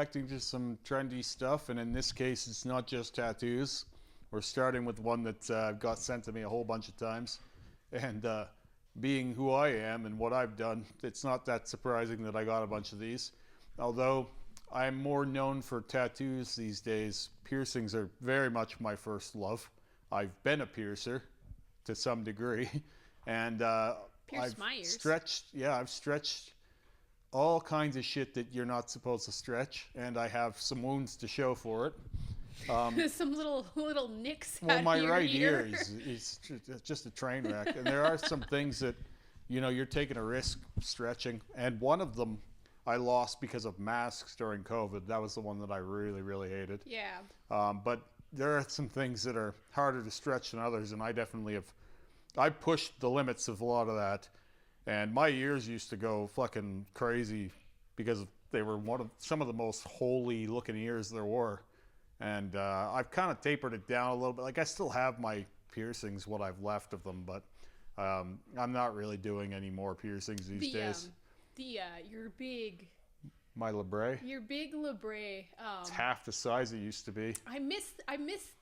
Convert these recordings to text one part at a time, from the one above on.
reacting to some trendy stuff, and in this case, it's not just tattoos. We're starting with one that got sent to me a whole bunch of times, and being who I am and what I've done, it's not that surprising that I got a bunch of these. Although I'm more known for tattoos these days, piercings are very much my first love. I've been a piercer to some degree, and Pierced my ears. I've stretched all kinds of shit that you're not supposed to stretch, and I have some wounds to show for it. Some little nicks. Well, out my your right ear ear is just a train wreck, and there are some things that, you know, you're taking a risk stretching, and one of them I lost because of masks during COVID. That was the one that I really, really hated. Yeah. But there are some things that are harder to stretch than others, and I definitely have. I pushed the limits of a lot of that, and my ears used to go fucking crazy because they were some of the most holy looking ears there were. And I've kind of tapered it down a little bit. Like, I still have my piercings, what I've left of them, but I'm not really doing any more piercings these days. Your big labrae. Your big labrae. It's half the size it used to be. I miss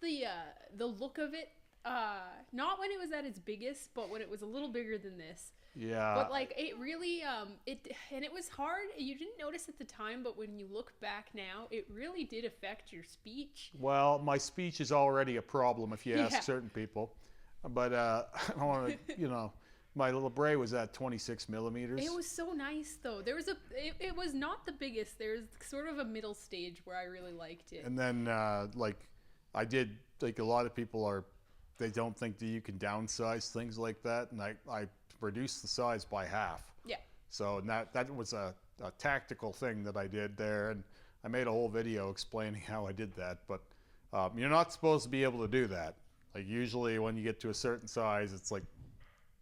the look of it. Not when it was at its biggest, but when it was a little bigger than this. Yeah. But like it really it was hard. You didn't notice at the time, but when you look back now, it really did affect your speech. Well, my speech is already a problem if you ask certain people. But I don't want to, you know, my labrae was at 26 millimeters. It was so nice though. It was not the biggest. There's sort of a middle stage where I really liked it. And then like I did, like a lot of people they don't think that you can downsize things like that, and I reduced the size by half. Yeah. So that was a tactical thing that I did there, and I made a whole video explaining how I did that. But you're not supposed to be able to do that. Like, usually when you get to a certain size, it's like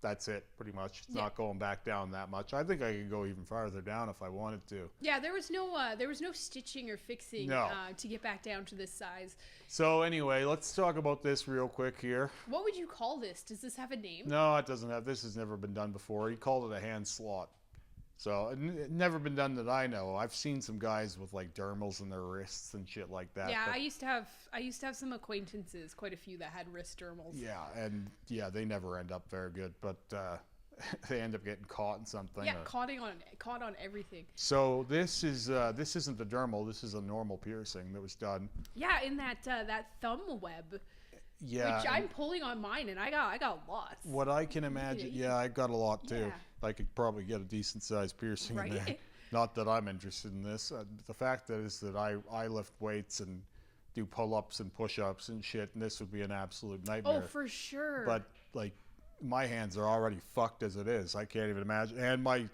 that's it, pretty much. It's not going back down that much. I think I could go even farther down if I wanted to. Yeah, there was no stitching or fixing to get back down to this size. So anyway, let's talk about this real quick here. What would you call this? Does this have a name? No, it doesn't have. This has never been done before. He called it a hand slot. So it never been done that I know. I've seen some guys with like dermals in their wrists and shit like that. Yeah, I used to have some acquaintances, quite a few that had wrist dermals. Yeah, and they never end up very good, but they end up getting caught in something. Yeah, caught on everything. So this isn't the dermal. This is a normal piercing that was done. Yeah, in that thumb web. Yeah, which I'm pulling on mine, and I got lots. What I can imagine, I got a lot too. Yeah. I could probably get a decent sized piercing in there. Not that I'm interested in this. The fact is that I lift weights and do pull-ups and push-ups and shit, and this would be an absolute nightmare. Oh, for sure. But like, my hands are already fucked as it is. I can't even imagine. And my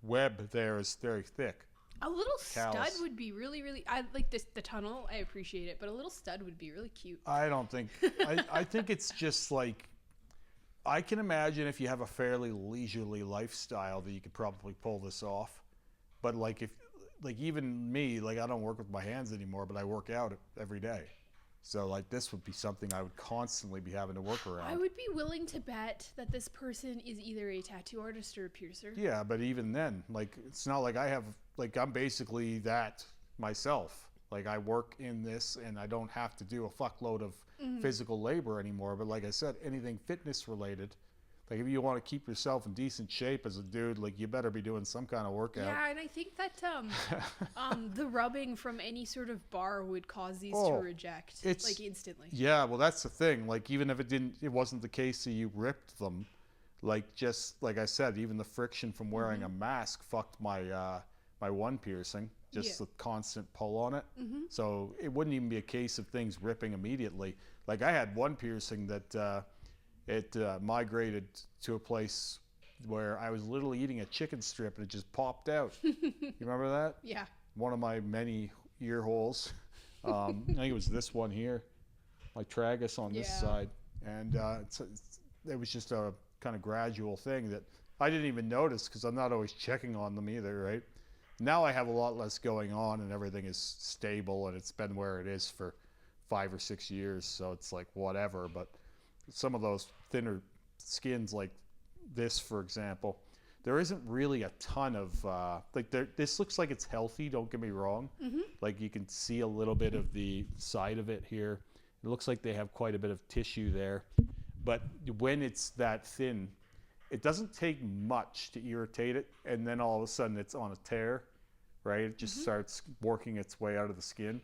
web there is very thick. A little Callous. stud would be really, really. I like this. The tunnel, I appreciate it, but a little stud would be really cute. I don't think. I think it's just like, I can imagine if you have a fairly leisurely lifestyle that you could probably pull this off. But like, even me, like, I don't work with my hands anymore, but I work out every day. So like, this would be something I would constantly be having to work around. I would be willing to bet that this person is either a tattoo artist or a piercer. Yeah, but even then, like, it's not like I'm basically that myself. Like, I work in this and I don't have to do a fuckload of physical labor anymore. But like I said, anything fitness related, like, if you want to keep yourself in decent shape as a dude, like, you better be doing some kind of workout. Yeah, and I think that the rubbing from any sort of bar would cause these to reject, like, instantly. Yeah, well, that's the thing. Like, even if it wasn't the case that you ripped them, like, just like I said, even the friction from wearing a mask fucked my my one piercing. Just the constant pull on it. So it wouldn't even be a case of things ripping immediately. Like, I had one piercing that it migrated to a place where I was literally eating a chicken strip and it just popped out. You remember that? Yeah. One of my many ear holes. I think it was this one here, my tragus on this side. And it was just a kind of gradual thing that I didn't even notice because I'm not always checking on them either, right? Now I have a lot less going on and everything is stable and it's been where it is for 5 or 6 years. So it's like whatever. But some of those thinner skins like this, for example, there isn't really a ton of like this looks like it's healthy, don't get me wrong. Like you can see a little bit of the side of it here. It looks like they have quite a bit of tissue there, but when it's that thin, it doesn't take much to irritate it, and then all of a sudden it's on a tear, right? It just starts working its way out of the skin.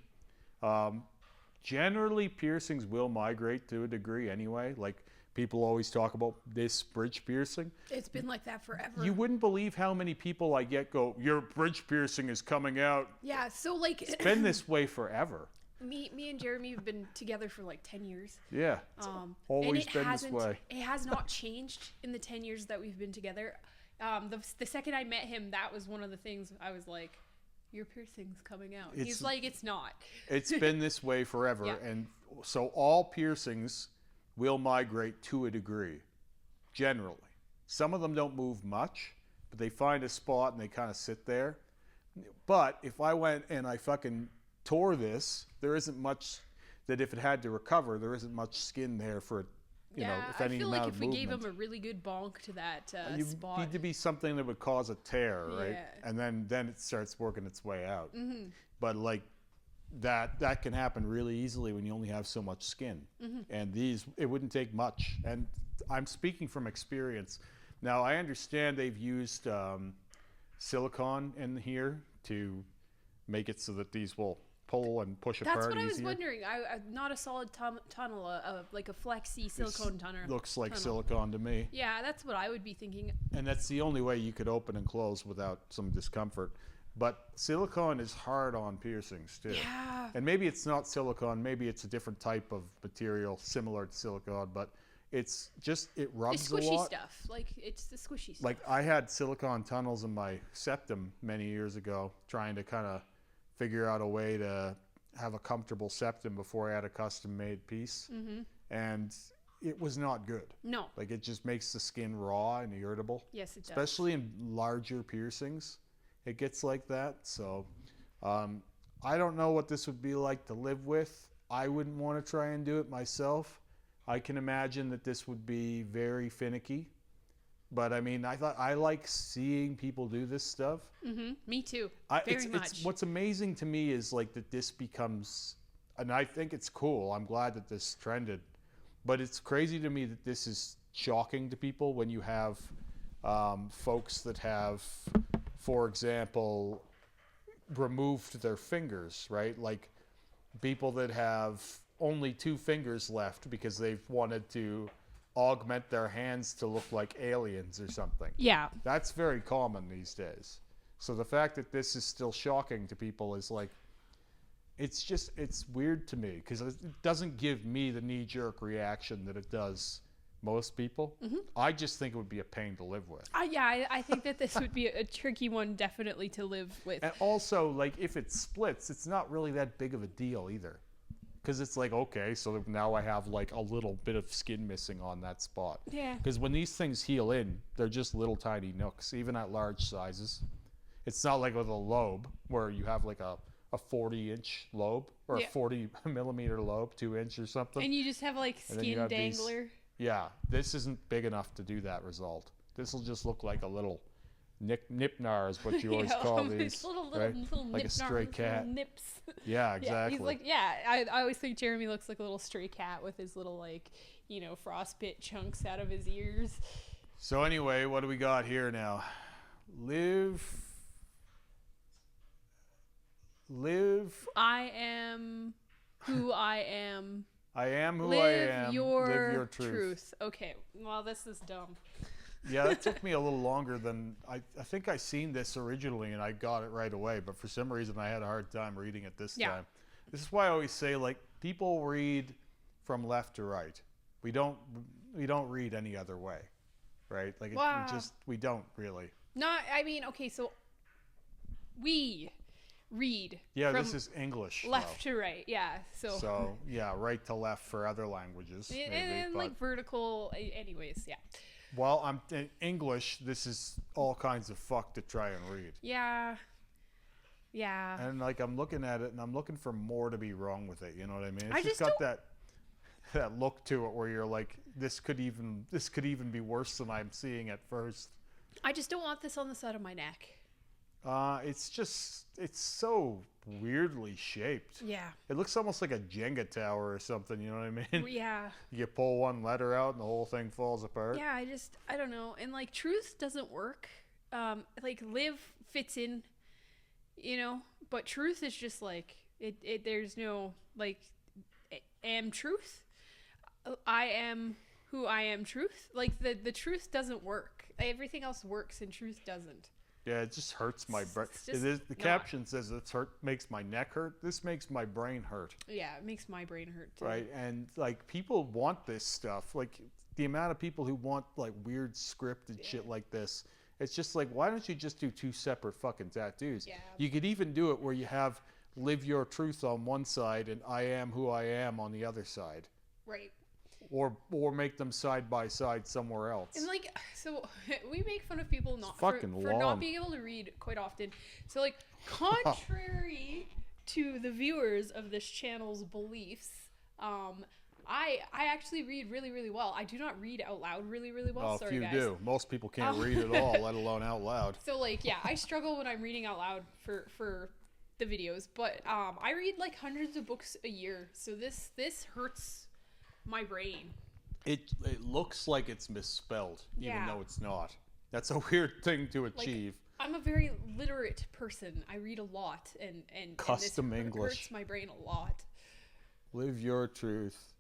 Generally, piercings will migrate to a degree anyway. Like people always talk about this bridge piercing. It's been like that forever. You wouldn't believe how many people I get go, your bridge piercing is coming out. Yeah, so like It's been this way forever. Me and Jeremy have been together for like 10 years. Yeah, it's always been this way. It has not changed in the 10 years that we've been together. The second I met him, that was one of the things I was like, your piercing's coming out. He's like, it's not. It's been this way forever. Yeah. And so all piercings will migrate to a degree, generally. Some of them don't move much, but they find a spot and they kind of sit there. But if I went and I fucking tore this, there isn't much that if it had to recover, there isn't much skin there for, you know, if any amount of movement. I feel like if we gave him a really good bonk to that spot. Need to be something that would cause a tear, right? Yeah. And then it starts working its way out. But like that can happen really easily when you only have so much skin. And it wouldn't take much. And I'm speaking from experience. Now I understand they've used silicone in here to make it so that these will pull and push apart easier. That's what I was wondering. Not a solid tunnel, like a flexi silicone tunnel. Looks like silicone to me. Yeah, that's what I would be thinking. And that's the only way you could open and close without some discomfort. But silicone is hard on piercings too. Yeah. And maybe it's not silicone, maybe it's a different type of material similar to silicone, but it's just, it rubs a lot. The squishy stuff. Like, it's the squishy stuff. Like, I had silicone tunnels in my septum many years ago, trying to kind of figure out a way to have a comfortable septum before I had a custom-made piece. And it was not good. No. Like, it just makes the skin raw and irritable. Yes, it does. Especially in larger piercings, it gets like that. So, I don't know what this would be like to live with. I wouldn't want to try and do it myself. I can imagine that this would be very finicky. But I mean, I like seeing people do this stuff. Me too. Very much. What's amazing to me is like that this becomes, and I think it's cool. I'm glad that this trended, but it's crazy to me that this is shocking to people when you have folks that have, for example, removed their fingers, right? Like people that have only 2 fingers left because they've wanted to augment their hands to look like aliens or something. Yeah. That's very common these days. So the fact that this is still shocking to people is like, it's weird to me because it doesn't give me the knee-jerk reaction that it does most people. I just think it would be a pain to live with. I think that this would be a tricky one definitely to live with. And also, like, if it splits, it's not really that big of a deal either. Because it's like, okay, so now I have like a little bit of skin missing on that spot. Yeah. Because when these things heal in, they're just little tiny nooks, even at large sizes. It's not like with a lobe where you have like a 40-inch lobe or a 40-millimeter lobe, 2-inch or something. And you just have like skin dangler. Yeah, this isn't big enough to do that result. This will just look like a little nipnar is what you always call these, right? Like a stray cat. Nips. Yeah, exactly. He's like, I always think Jeremy looks like a little stray cat with his little, like, you know, frostbite chunks out of his ears. So anyway, what do we got here now? Live. I am who I am. I am who I am. Live your truth. Okay, well, this is dumb. Yeah, it took me a little longer than I think I seen this originally and I got it right away, but for some reason I had a hard time reading it this time. This is why I always say, like, people read from left to right. We don't read any other way, right? Like, we don't really. Not, I mean, okay, so we read. Yeah, this is English. Left to right, yeah. So yeah, right to left for other languages. And like vertical, anyways, yeah. Well, I'm in English. This is all kinds of fuck to try and read. Yeah. And like I'm looking at it, and I'm looking for more to be wrong with it. You know what I mean? It's just got that look to it where you're like, this could even be worse than I'm seeing at first. I just don't want this on the side of my neck. It's so weirdly shaped. Yeah. It looks almost like a Jenga tower or something, you know what I mean? Yeah. You pull one letter out and the whole thing falls apart. Yeah, I don't know. And like truth doesn't work. Like live fits in, you know, but truth is just like, there's no, like, am truth. I am who I am truth. Like the truth doesn't work. Everything else works and truth doesn't. Yeah, it just hurts my brain. The caption says it's makes my neck hurt. This makes my brain hurt. Yeah, it makes my brain hurt too. Right, and like people want this stuff. Like the amount of people who want like weird scripted shit like this. It's just like, why don't you just do 2 separate fucking tattoos? Yeah. You could even do it where you have live your truth on one side and I am who I am on the other side. Right. Or make them side by side somewhere else. And like, so we make fun of people for not being able to read quite often. So like, contrary to the viewers of this channel's beliefs, I actually read really, really well. I do not read out loud really, really well. Oh, sorry, few guys. do. Most people can't read at all, let alone out loud. So like, yeah, I struggle when I'm reading out loud for the videos, but I read like hundreds of books a year. So this hurts my brain. It looks like it's misspelled, even though it's not. That's a weird thing to achieve. Like, I'm a very literate person. I read a lot, and custom this English hurts my brain a lot. Live your truth.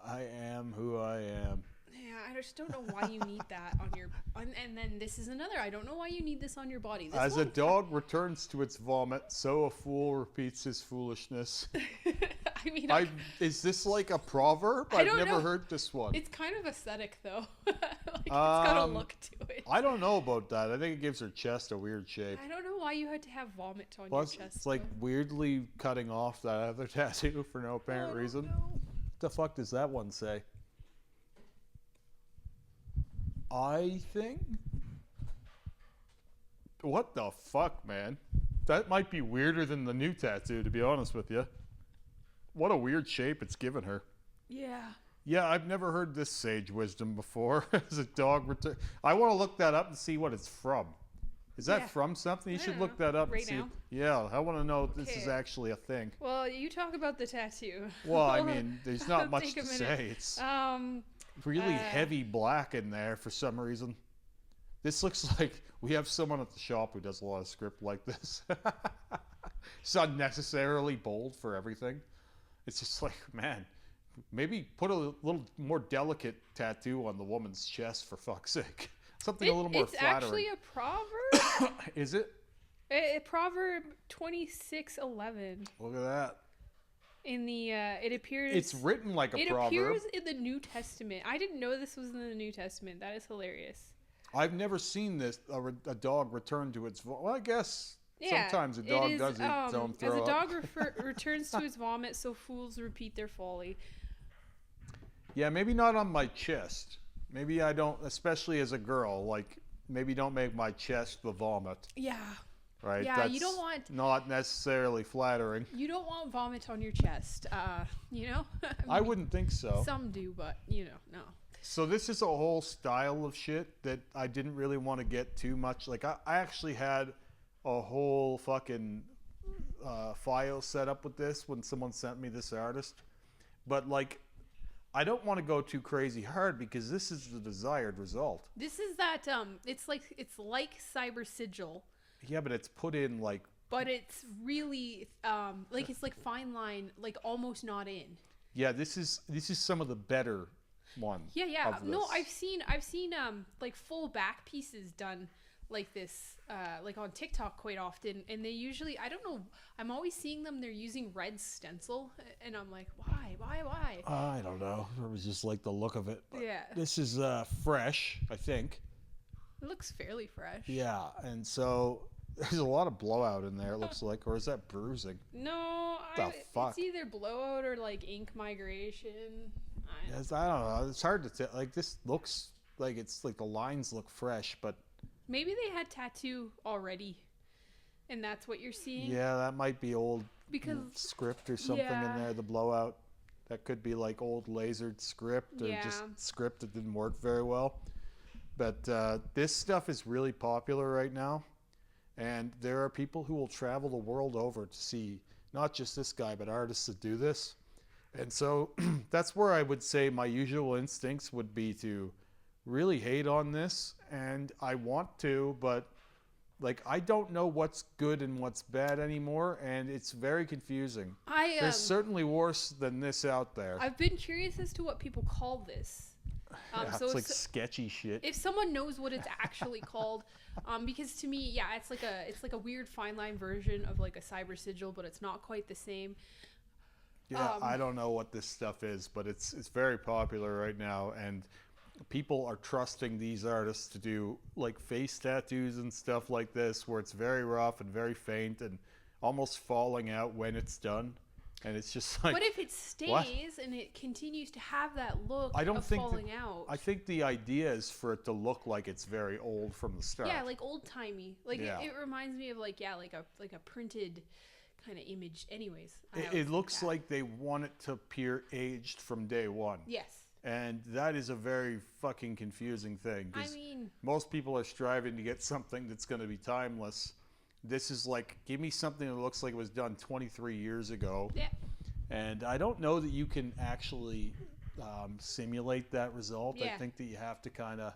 I am who I am. Yeah, I just don't know why you need that on your. And then this is another. I don't know why you need this on your body. As a dog returns to its vomit, so a fool repeats his foolishness. I mean, is this like a proverb? I've never heard this one. It's kind of aesthetic, though. Like, it's got a look to it. I don't know about that. I think it gives her chest a weird shape. I don't know why you had to have vomit on your chest. It's like weirdly cutting off that other tattoo for no apparent reason. What the fuck does that one say? I think? What the fuck, man? That might be weirder than the new tattoo, to be honest with you. What a weird shape it's given her. Yeah. Yeah, I've never heard this sage wisdom before. As a dog return, I want to look that up and see what it's from. Is that from something? You should look that up right and see. now. Yeah, I want to know if this is actually a thing. Well, you talk about the tattoo. Well, I mean, there's not much to say. It's really heavy black in there for some reason. This looks like we have someone at the shop who does a lot of script like this. It's unnecessarily bold for everything. It's just like, man, maybe put a little more delicate tattoo on the woman's chest for fuck's sake. Something a little more flattering. It's actually a proverb. Is it? Proverb 26:11. Look at that. In the it appears. It's written like a proverb. It appears in the New Testament. I didn't know this was in the New Testament. That is hilarious. I've never seen this a dog return to its. Well, I guess. Yeah, sometimes a dog does eat its own throw. As a dog returns to his vomit, so fools repeat their folly. Yeah, maybe not on my chest. Maybe I don't, especially as a girl, like, maybe don't make my chest the vomit. Yeah. Right? Yeah, you don't want... Not necessarily flattering. You don't want vomit on your chest, you know? I wouldn't think so. Some do, but, you know, no. So this is a whole style of shit that I didn't really want to get too much. Like, I actually had a whole fucking file set up with this when someone sent me this artist. But, like, I don't want to go too crazy hard because this is the desired result. This is that, it's like Cyber Sigil. Yeah, but it's put in, like... But it's really, like, it's like fine line, like, almost not in. Yeah, this is some of the better ones. Yeah. No, I've seen, like, full back pieces done like this, like on TikTok quite often, and they usually, I don't know, I'm always seeing them, they're using red stencil, and I'm like, why? I don't know. It was just like the look of it. Yeah. This is fresh, I think. It looks fairly fresh. Yeah, and so there's a lot of blowout in there, it looks like, or is that bruising? No, it's either blowout or like ink migration. I don't know. It's hard to tell. Like, this looks like it's like the lines look fresh, but maybe they had tattoo already, and that's what you're seeing. Yeah, that might be old script or something in there, the blowout. That could be like old lasered script or just script that didn't work very well. But this stuff is really popular right now. And there are people who will travel the world over to see not just this guy, but artists that do this. And so that's where I would say my usual instincts would be to really hate on this. And I want to, but like, I don't know what's good and what's bad anymore. And it's very confusing. There's certainly worse than this out there. I've been curious as to what people call this. So it's like sketchy shit. If someone knows what it's actually called, because to me, yeah, it's like a weird fine line version of like a cyber sigil, but it's not quite the same. Yeah, I don't know what this stuff is, but it's very popular right now, and people are trusting these artists to do like face tattoos and stuff like this, where it's very rough and very faint and almost falling out when it's done. And it's just like, but if it stays and it continues to have that look falling out. I think the idea is for it to look like it's very old from the start. Yeah, like old timey. Like it reminds me of like a printed kind of image. Anyways, it looks like they want it to appear aged from day one. Yes. And that is a very fucking confusing thing. I mean, most people are striving to get something that's going to be timeless. This is like, give me something that looks like it was done 23 years ago. Yeah. And I don't know that you can actually simulate that result. Yeah. I think that you have to kind of,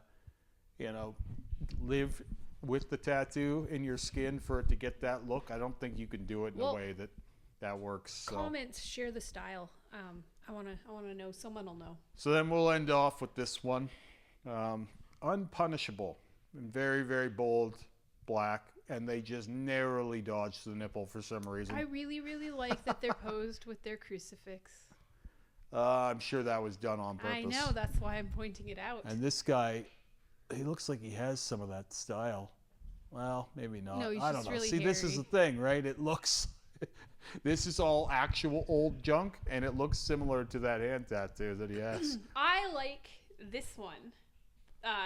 live with the tattoo in your skin for it to get that look. I don't think you can do it in a way that works. So. Comments, share the style. I wanna know. Someone will know. So then we'll end off with this one. Unpunishable. Very, very bold, black. And they just narrowly dodged the nipple for some reason. I really, really like that they're posed with their crucifix. I'm sure that was done on purpose. I know, that's why I'm pointing it out. And this guy, he looks like he has some of that style. Well, maybe not. No, he's I don't just know. really See, hairy. this is the thing, right? It looks... This is all actual old junk, and it looks similar to that hand tattoo that he has. I like this one.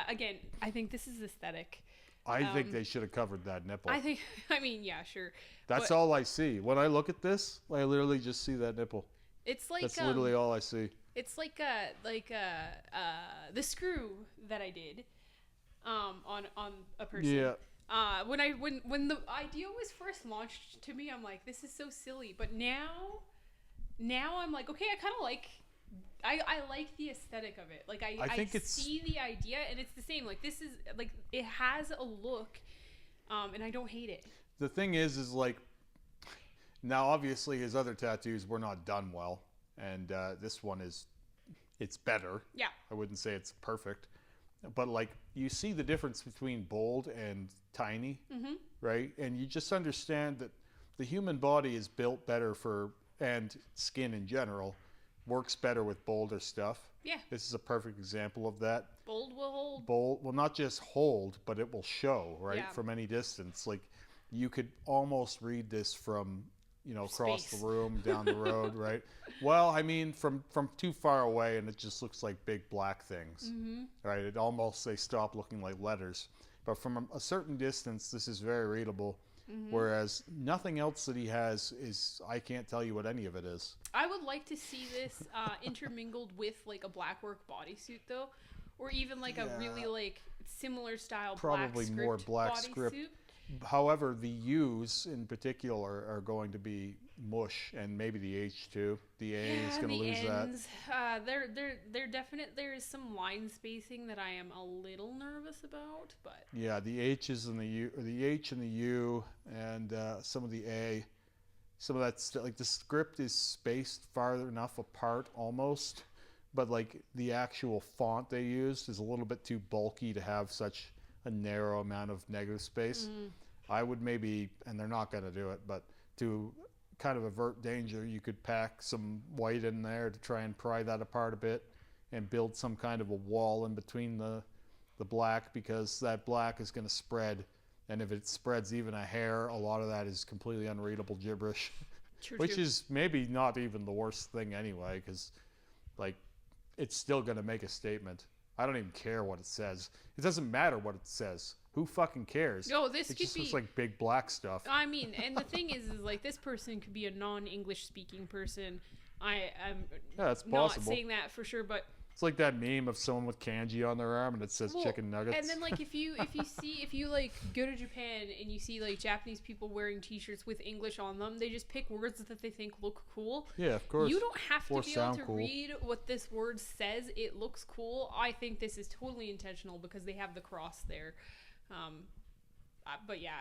Again, I think this is aesthetic. I think they should have covered that nipple. I mean, yeah, sure. That's all I see. When I look at this, I literally just see that nipple. It's like that's literally all I see. It's like the screw that I did on a person. Yeah. When the idea was first launched to me, I'm like, this is so silly. But now I'm like, okay, I kind of like. I like the aesthetic of it. Like I see the idea, and it's the same. Like this is like it has a look, and I don't hate it. The thing is like, now obviously his other tattoos were not done well, and this one it's better. Yeah. I wouldn't say it's perfect, but like you see the difference between bold and tiny, right? And you just understand that the human body is built better and skin in general. Works better with bolder stuff. Yeah. This is a perfect example of that. Bold will hold. Bold will not just hold, but it will show, right? Yeah. From any distance. Like you could almost read this from, across the room, down the road, right? Well, I mean, from too far away, and it just looks like big black things, right? It almost, they stop looking like letters. But from a certain distance, this is very readable. Whereas nothing else that he has is, I can't tell you what any of it is. I would like to see this intermingled with like a blackwork bodysuit though, or even like a really like similar style probably black more black bodysuit. script. However, the U's in particular are going to be mush, and maybe the H too. The A is going to lose ends. They're definite. There is some line spacing that I am a little nervous about, but yeah, the H's and the U, or the H and the U, and some of the A, some of that like the script is spaced far enough apart almost, but like the actual font they used is a little bit too bulky to have such a narrow amount of negative space. I would maybe, and they're not going to do it, but to kind of avert danger, you could pack some white in there to try and pry that apart a bit and build some kind of a wall in between the black, because that black is going to spread, and if it spreads even a hair, a lot of that is completely unreadable gibberish. Which is maybe not even the worst thing anyway, because like it's still going to make a statement. I don't even care what it says. It doesn't matter what it says. Who fucking cares? No, this it could just be looks like big black stuff. I mean, and the thing is like this person could be a non-English speaking person. I'm that's not possible. saying that for sure, but It's like that meme of someone with kanji on their arm and it says chicken nuggets. And then like if you like go to Japan and you see like Japanese people wearing t-shirts with English on them, they just pick words that they think look cool. Yeah, of course. You don't have to be able to cool. read what this word says. It looks cool. I think this is totally intentional because they have the cross there. But yeah,